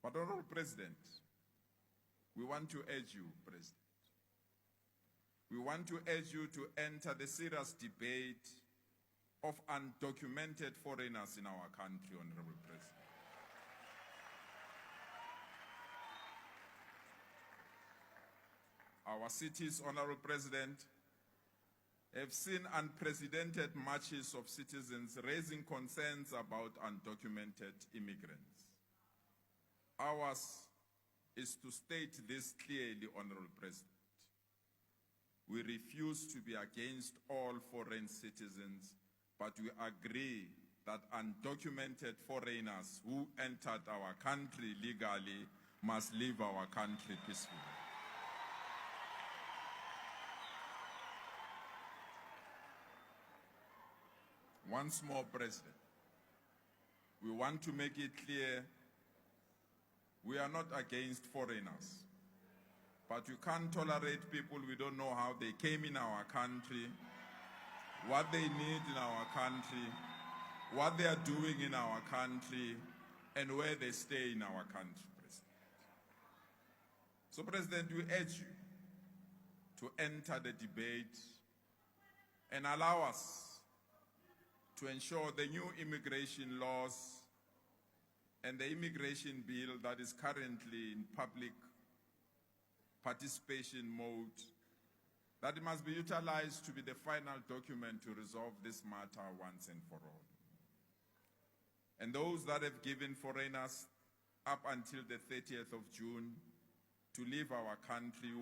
But, Honorable President, we want to urge you, President. We want to urge you to enter the serious debate of undocumented foreigners in our country, Honorable President. Our cities, Honorable President, have seen unprecedented marches of citizens raising concerns about undocumented immigrants. Ours is to state this clearly, Honorable President. We refuse to be against all foreign citizens, but we agree that undocumented foreigners who entered our country legally must leave our country peacefully. Once more, President, we want to make it clear we are not against foreigners, but we can't tolerate people we don't know how they came in our country, what they need in our country, what they are doing in our country, and where they stay in our country, President. So, President, we urge you to enter the debate and allow us to ensure the new immigration laws and the immigration bill that is currently in public participation mode, that it must be utilized to be the final document to resolve this matter once and for all. And those that have given foreigners up until the 30th of June to leave our country we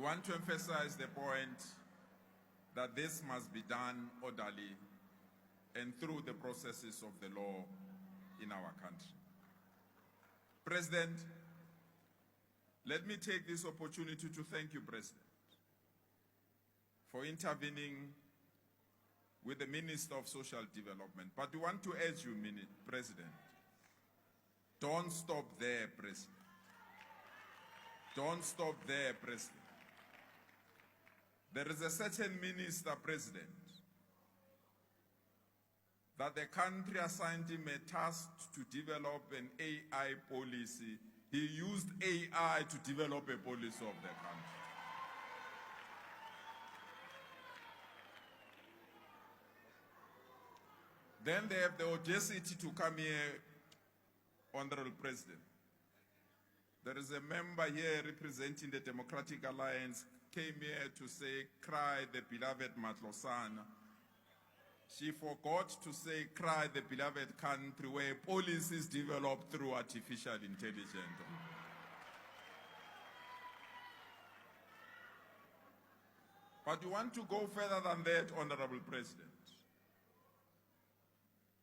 want to emphasize the point that this must be done orderly and through the processes of the law in our country. President, let me take this opportunity to thank you, President, for intervening with the Minister of Social Development. But we want to urge you, President, don't stop there, President. Don't stop there, President. There is a certain minister, President, that the country assigned him a task to develop an AI policy. He used AI to develop a policy of the country. Then they have the audacity to come here, Honorable President. There is a member here representing the Democratic Alliance, came here to say, cry the beloved Matlosana. She forgot to say, cry the beloved country where policy is developed through artificial intelligence. But you want to go further than that, Honorable President.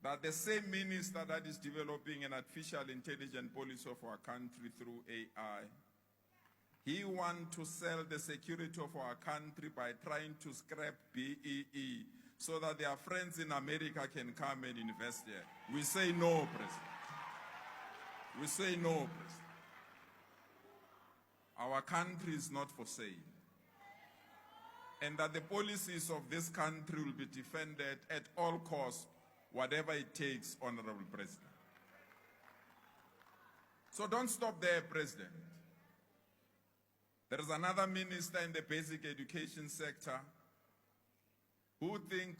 That the same minister that is developing an artificial intelligence policy of our country through AI, he wants to sell the security of our country by trying to scrap BEE so that their friends in America can come and invest there. We say no, President. We say no, President. Our country is not for sale. And that the policies of this country will be defended at all costs, whatever it takes, Honorable President. So don't stop there, President. There is another minister in the basic education sector who think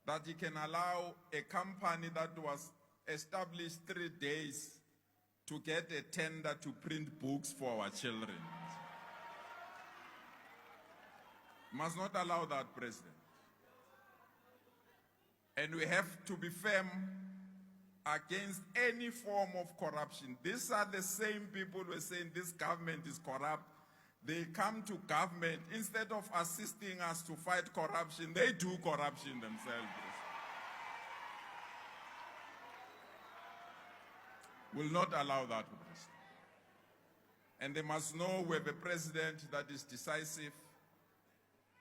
that he can allow a company that was established 3 days to get a tender to print books for our children. Must not allow that, President. And we have to be firm against any form of corruption. These are the same people who are saying this government is corrupt. They come to government, instead of assisting us to fight corruption, they do corruption themselves. Will not allow that. And they must know we have a president that is decisive.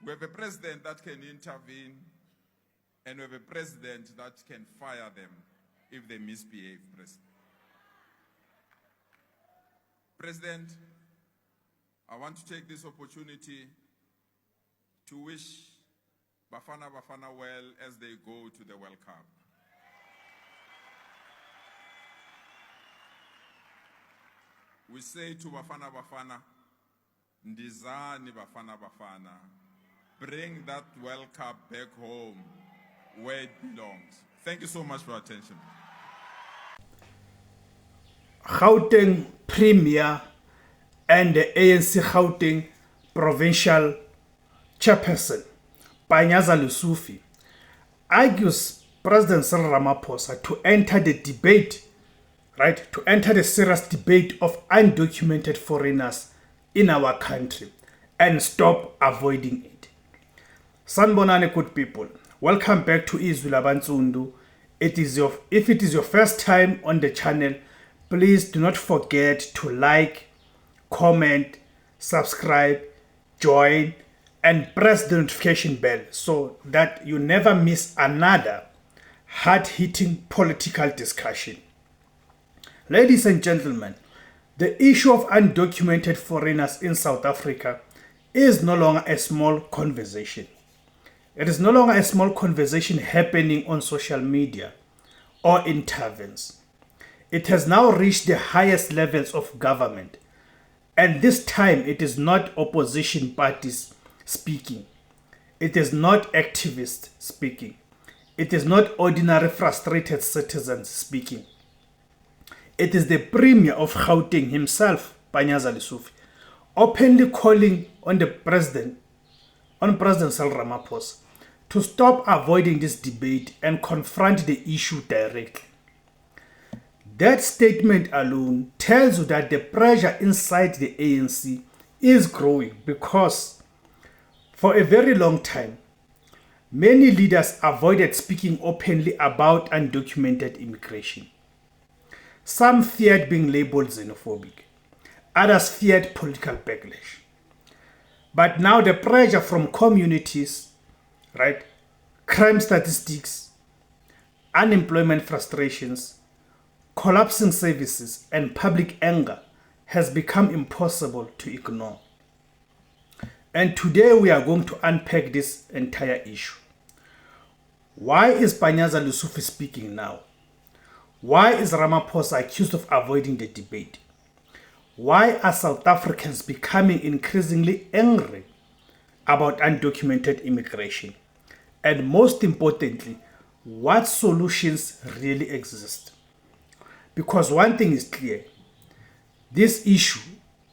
We have a president that can intervene. And we have a president that can fire them if they misbehave, President. President, I want to take this opportunity to wish Bafana well as they go to the World Cup. We say to Bafana, Ndizani Bafana, bring that World Cup back home where it belongs. Thank you so much for your attention. Gauteng Premier and the ANC Gauteng Provincial Chairperson Panyaza Lesufi argues President Cyril Ramaphosa to enter the debate, to enter the serious debate of undocumented foreigners in our country and stop avoiding it. Sanbonani, good people. Welcome back to IZWI LABANSUNDU. If it is your first time on the channel, please do not forget to like, comment, subscribe, join, and press the notification bell so that you never miss another hard-hitting political discussion. Ladies and gentlemen, the issue of undocumented foreigners in South Africa is no longer a small conversation. It is no longer a small conversation happening on social media or in taverns. It has now reached the highest levels of government, and this time it is not opposition parties speaking. It is not activists speaking. It is not ordinary frustrated citizens speaking. It is the Premier of Gauteng himself, Panyaza Lesufi, openly calling on President Cyril Ramaphosa to stop avoiding this debate and confront the issue directly. That statement alone tells you that the pressure inside the ANC is growing because for a very long time, many leaders avoided speaking openly about undocumented immigration. Some feared being labeled xenophobic. Others feared political backlash. But now the pressure from communities, crime statistics, unemployment frustrations, collapsing services, and public anger has become impossible to ignore. And today we are going to unpack this entire issue. Why is Panyaza Lesufi speaking now? Why is Ramaphosa accused of avoiding the debate? Why are South Africans becoming increasingly angry about undocumented immigration? And most importantly, what solutions really exist? Because one thing is clear, this issue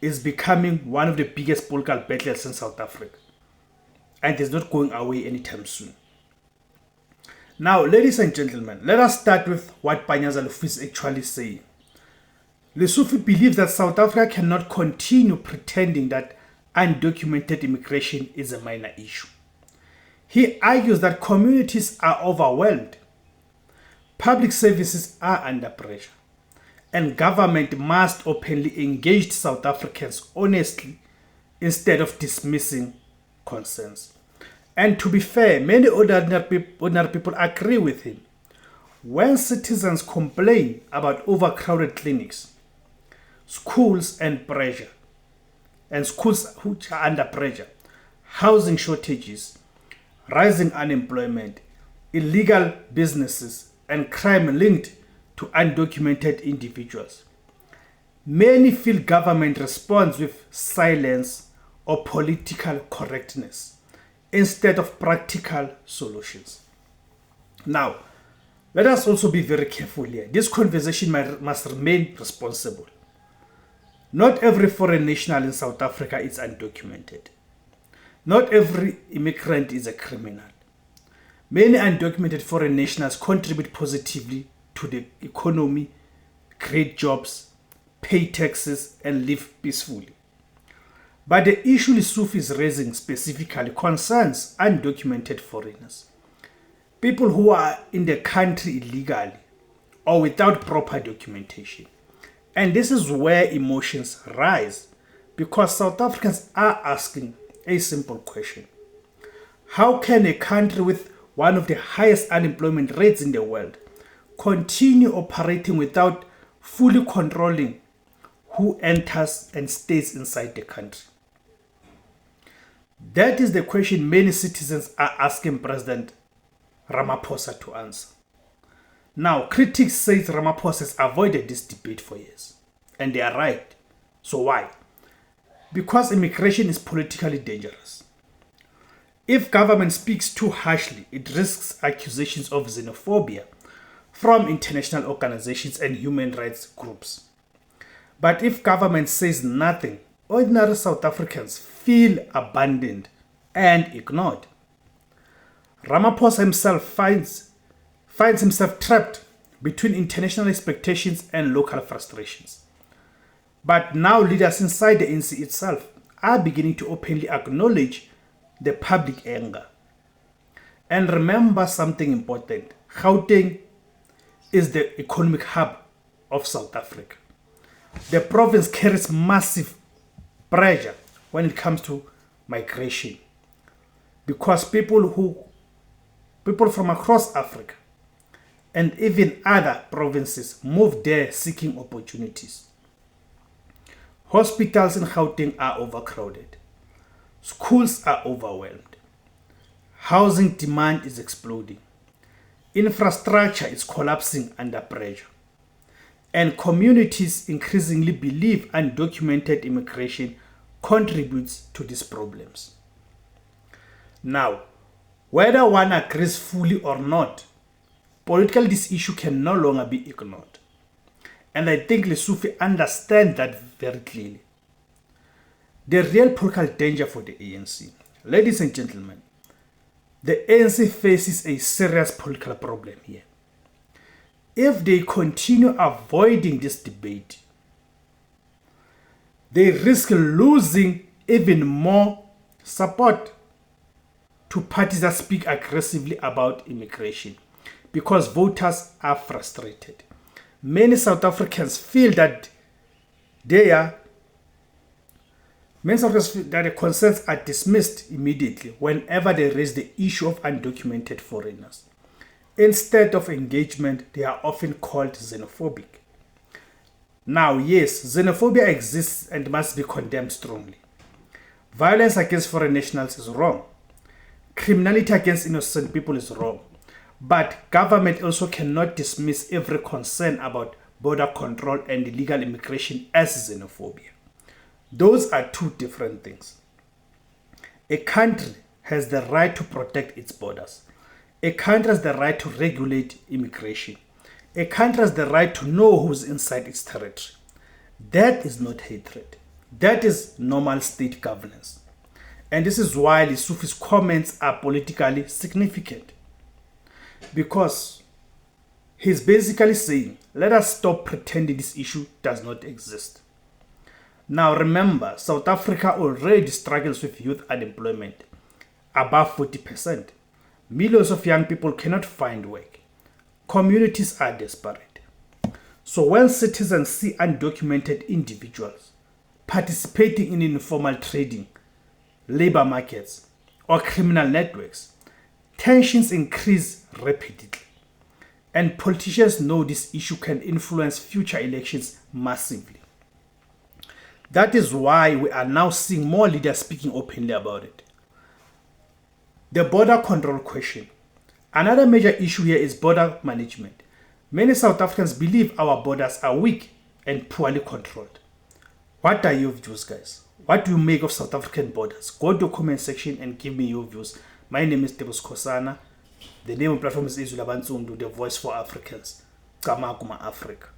is becoming one of the biggest political battles in South Africa, and it's not going away anytime soon. Now, ladies and gentlemen, let us start with what Panyaza Lesufi is actually saying. Lesufi believes that South Africa cannot continue pretending that undocumented immigration is a minor issue. He argues that communities are overwhelmed, public services are under pressure, and government must openly engage South Africans honestly instead of dismissing concerns. And to be fair, many ordinary people agree with him. When citizens complain about overcrowded clinics, schools which are under pressure, housing shortages, rising unemployment, illegal businesses, and crime linked to undocumented individuals, many feel government responds with silence or political correctness instead of practical solutions. Now, let us also be very careful here. This conversation must remain responsible. Not every foreign national in South Africa is undocumented. Not every immigrant is a criminal. Many undocumented foreign nationals contribute positively to the economy, create jobs, pay taxes, and live peacefully. But the issue Lesufi is raising specifically concerns undocumented foreigners, people who are in the country illegally or without proper documentation. And this is where emotions rise, because South Africans are asking a simple question. How can a country with one of the highest unemployment rates in the world continue operating without fully controlling who enters and stays inside the country? That is the question many citizens are asking President Ramaphosa to answer. Now, critics say Ramaphosa has avoided this debate for years. And they are right. So why? Because immigration is politically dangerous. If government speaks too harshly, it risks accusations of xenophobia from international organizations and human rights groups. But if government says nothing, ordinary South Africans feel abandoned and ignored. Ramaphosa himself finds himself trapped between international expectations and local frustrations. But now leaders inside the ANC itself are beginning to openly acknowledge the public anger. And remember something important. Gauteng is the economic hub of South Africa. The province carries massive pressure when it comes to migration, because people from across Africa and even other provinces move there seeking opportunities. Hospitals in Gauteng are overcrowded. Schools are overwhelmed. Housing demand is exploding. Infrastructure is collapsing under pressure. And communities increasingly believe undocumented immigration contributes to these problems. Now, whether one agrees fully or not, politically this issue can no longer be ignored. And I think Lesufi understands that very clearly. The real political danger for the ANC, ladies and gentlemen, the ANC faces a serious political problem here. If they continue avoiding this debate, they risk losing even more support to parties that speak aggressively about immigration, because voters are frustrated. Many South Africans feel that their concerns are dismissed immediately whenever they raise the issue of undocumented foreigners. Instead of engagement, they are often called xenophobic. Now, yes, xenophobia exists and must be condemned strongly. Violence against foreign nationals is wrong. Criminality against innocent people is wrong. But government also cannot dismiss every concern about border control and illegal immigration as xenophobia. Those are two different things. A country has the right to protect its borders. A country has the right to regulate immigration. A country has the right to know who's inside its territory. That is not hatred. That is normal state governance. And this is why Lesufi's comments are politically significant. Because he's basically saying, let us stop pretending this issue does not exist. Now remember, South Africa already struggles with youth unemployment, above 40%. Millions of young people cannot find work. Communities are desperate. So when citizens see undocumented individuals participating in informal trading, labor markets, or criminal networks, tensions increase rapidly. And politicians know this issue can influence future elections massively. That is why we are now seeing more leaders speaking openly about it. The border control question. Another major issue here is border management. Many South Africans believe our borders are weak and poorly controlled. What are your views, guys? What do you make of South African borders? Go to the comment section and give me your views. My name is Tebus Kosana. The name of the platform is IZWI LABANSUNDU, the voice for Africans. Kama Africa.